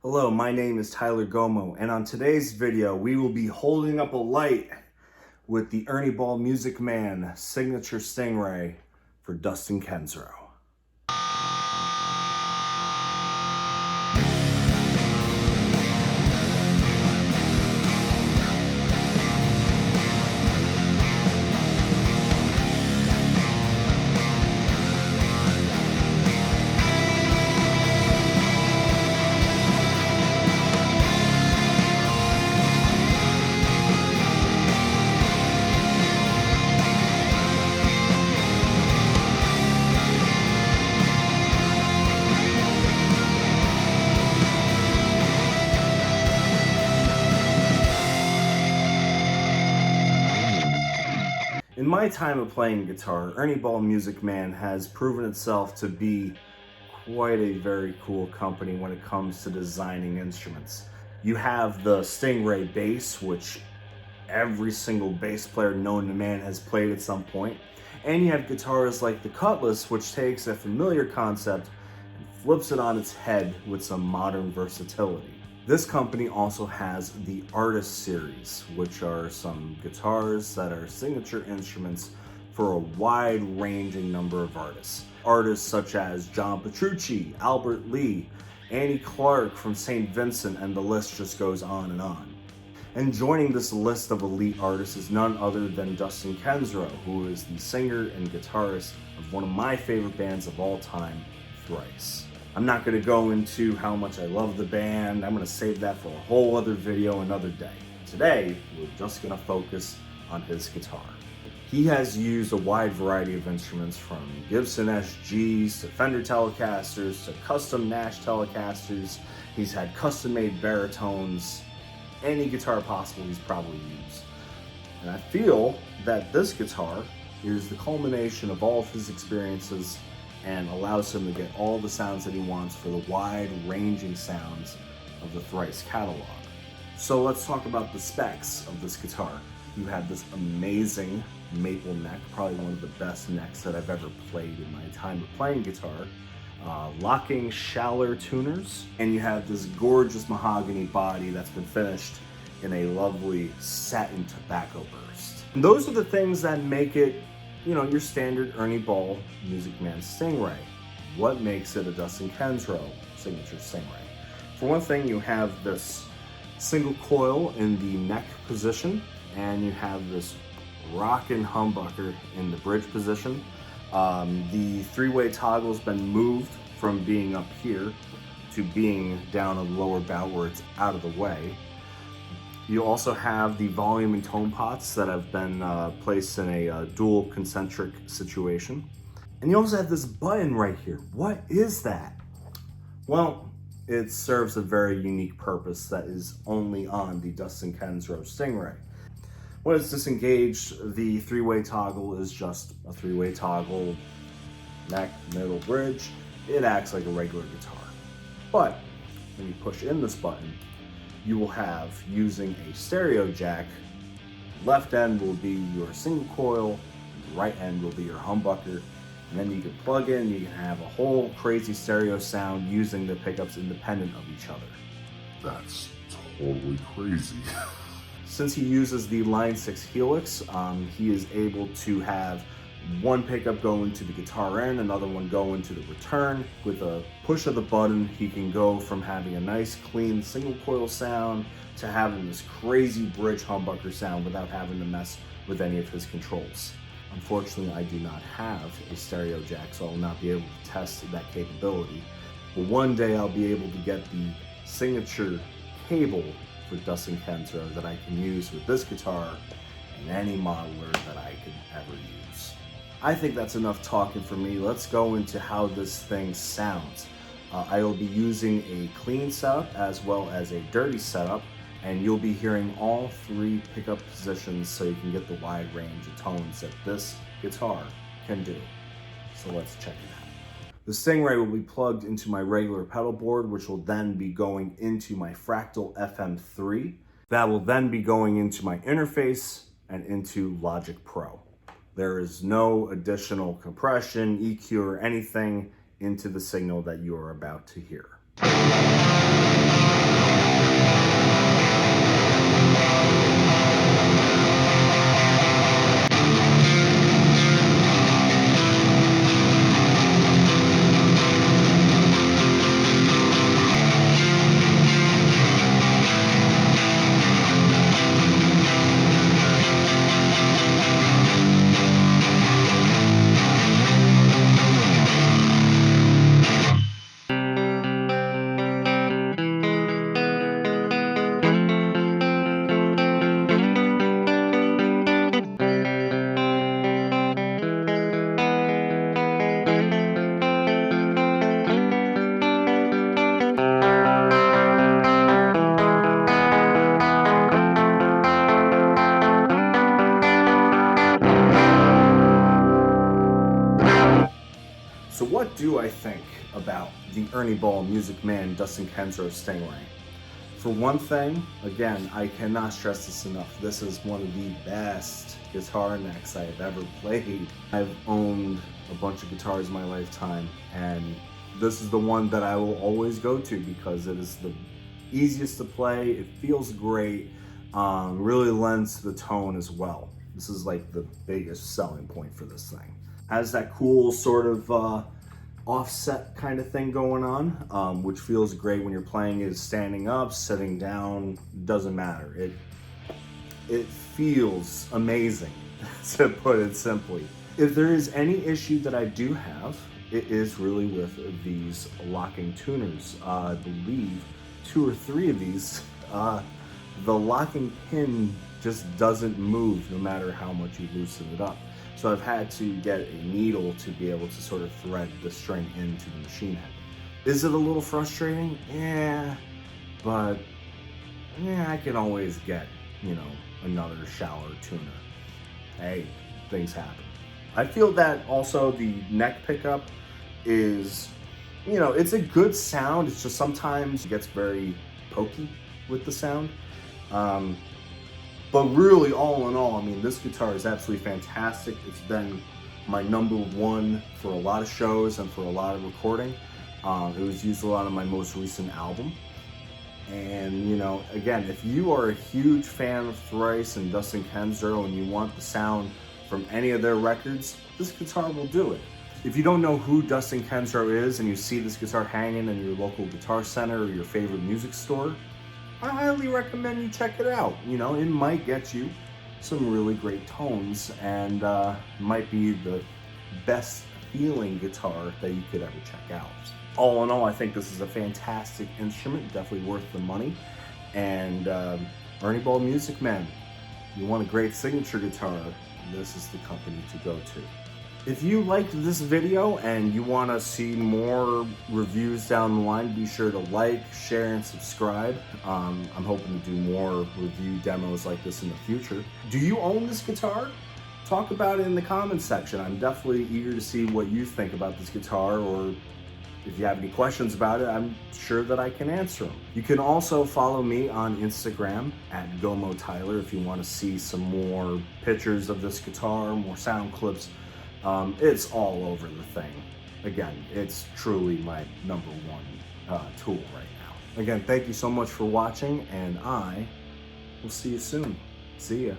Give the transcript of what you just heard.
Hello, my name is Tyler Gomo, and on today's video, we will be holding up a light with the Ernie Ball Music Man signature Stingray for Dustin Kensrue. In my time of playing guitar, Ernie Ball Music Man has proven itself to be quite a very cool company when it comes to designing instruments. You have the Stingray bass, which every single bass player known to man has played at some point. And you have guitars like the Cutlass, which takes a familiar concept and flips it on its head with some modern versatility. This company also has the Artist Series, which are some guitars that are signature instruments for a wide-ranging number of artists. Artists such as John Petrucci, Albert Lee, Annie Clark from St. Vincent, and the list just goes on and on. And joining this list of elite artists is none other than Dustin Kensrue, who is the singer and guitarist of one of my favorite bands of all time, Thrice. I'm not going to go into how much I love the band. I'm going to save that for a whole other video another day. Today, we're just going to focus on his guitar. He has used a wide variety of instruments from Gibson SGs to Fender Telecasters to custom Nash Telecasters. He's had custom-made baritones. Any guitar possible he's probably used. And I feel that this guitar is the culmination of all of his experiences and allows him to get all the sounds that he wants for the wide-ranging sounds of the Thrice catalog. So let's talk about the specs of this guitar. You have this amazing maple neck, probably one of the best necks that I've ever played in my time of playing guitar. Locking Schaller tuners, and you have this gorgeous mahogany body that's been finished in a lovely satin tobacco burst. And those are the things that make it, you know, your standard Ernie Ball Music Man Stingray. What makes it a Dustin Kensrue signature Stingray? For one thing, you have this single coil in the neck position, and you have this rockin' humbucker in the bridge position. The three-way toggle has been moved from being up here to being down a lower bout where it's out of the way. You also have the volume and tone pots that have been placed in a dual concentric situation. And you also have this button right here. What is that? Well, it serves a very unique purpose that is only on the Dustin Kensrue Stingray. When it's disengaged, the three-way toggle is just a three-way toggle, neck, middle, bridge. It acts like a regular guitar. But when you push in this button, you will have, using a stereo jack, left end will be your single coil, right end will be your humbucker, and then you can plug in, you can have a whole crazy stereo sound using the pickups independent of each other. That's totally crazy. Since he uses the Line 6 Helix, he is able to have one pickup go into the guitar end, another one go into the return. With a push of the button, he can go from having a nice clean single coil sound to having this crazy bridge humbucker sound without having to mess with any of his controls. Unfortunately, I do not have a stereo jack, so I will not be able to test that capability. But one day I'll be able to get the signature cable for Dustin Kensrue that I can use with this guitar and any modeler that I could ever use. I think that's enough talking for me. Let's go into how this thing sounds. I will be using a clean setup as well as a dirty setup, and you'll be hearing all three pickup positions so you can get the wide range of tones that this guitar can do. So let's check it out. The Stingray will be plugged into my regular pedal board, which will then be going into my Fractal FM3. That will then be going into my interface and into Logic Pro. There is no additional compression, EQ, or anything into the signal that you are about to hear. do I think about the Ernie Ball Music Man Dustin Kensrue Stingray? For one thing, again, I cannot stress this enough. This is one of the best guitar necks I have ever played. I've owned a bunch of guitars in my lifetime, and this is the one that I will always go to because it is the easiest to play. It feels great, really lends to the tone as well. This is like the biggest selling point for this thing. Has that cool sort of offset kind of thing going on, which feels great when you're playing it standing up, sitting down, doesn't matter. It feels amazing, to put it simply. If there is any issue that I do have, it is really with these locking tuners. I believe 2 or 3 of these, the locking pin just doesn't move no matter how much you loosen it up. So I've had to get a needle to be able to sort of thread the string into the machine head. Is it a little frustrating? Yeah, but yeah, I can always get, you know, another shallower tuner. Hey, things happen. I feel that also the neck pickup is, you know, it's a good sound. It's just sometimes it gets very pokey with the sound. But really, all in all, I mean, this guitar is absolutely fantastic. It's been my #1 for a lot of shows and for a lot of recording. It was used a lot on my most recent album. And, you know, again, if you are a huge fan of Thrice and Dustin Kensrue and you want the sound from any of their records, this guitar will do it. If you don't know who Dustin Kensrue is and you see this guitar hanging in your local guitar center or your favorite music store, I highly recommend you check it out. You know, it might get you some really great tones and might be the best feeling guitar that you could ever check out. All in all, I think this is a fantastic instrument, definitely worth the money. And Ernie Ball Music Man, you want a great signature guitar, this is the company to go to. If you liked this video and you want to see more reviews down the line, be sure to like, share, and subscribe. I'm hoping to do more review demos like this in the future. Do you own this guitar? Talk about it in the comments section. I'm definitely eager to see what you think about this guitar, or if you have any questions about it, I'm sure that I can answer them. You can also follow me on Instagram at Gomo Tyler if you want to see some more pictures of this guitar, more sound clips. It's all over the thing. Again, it's truly my #1 tool right now. Again, thank you so much for watching, and I will see you soon. See ya.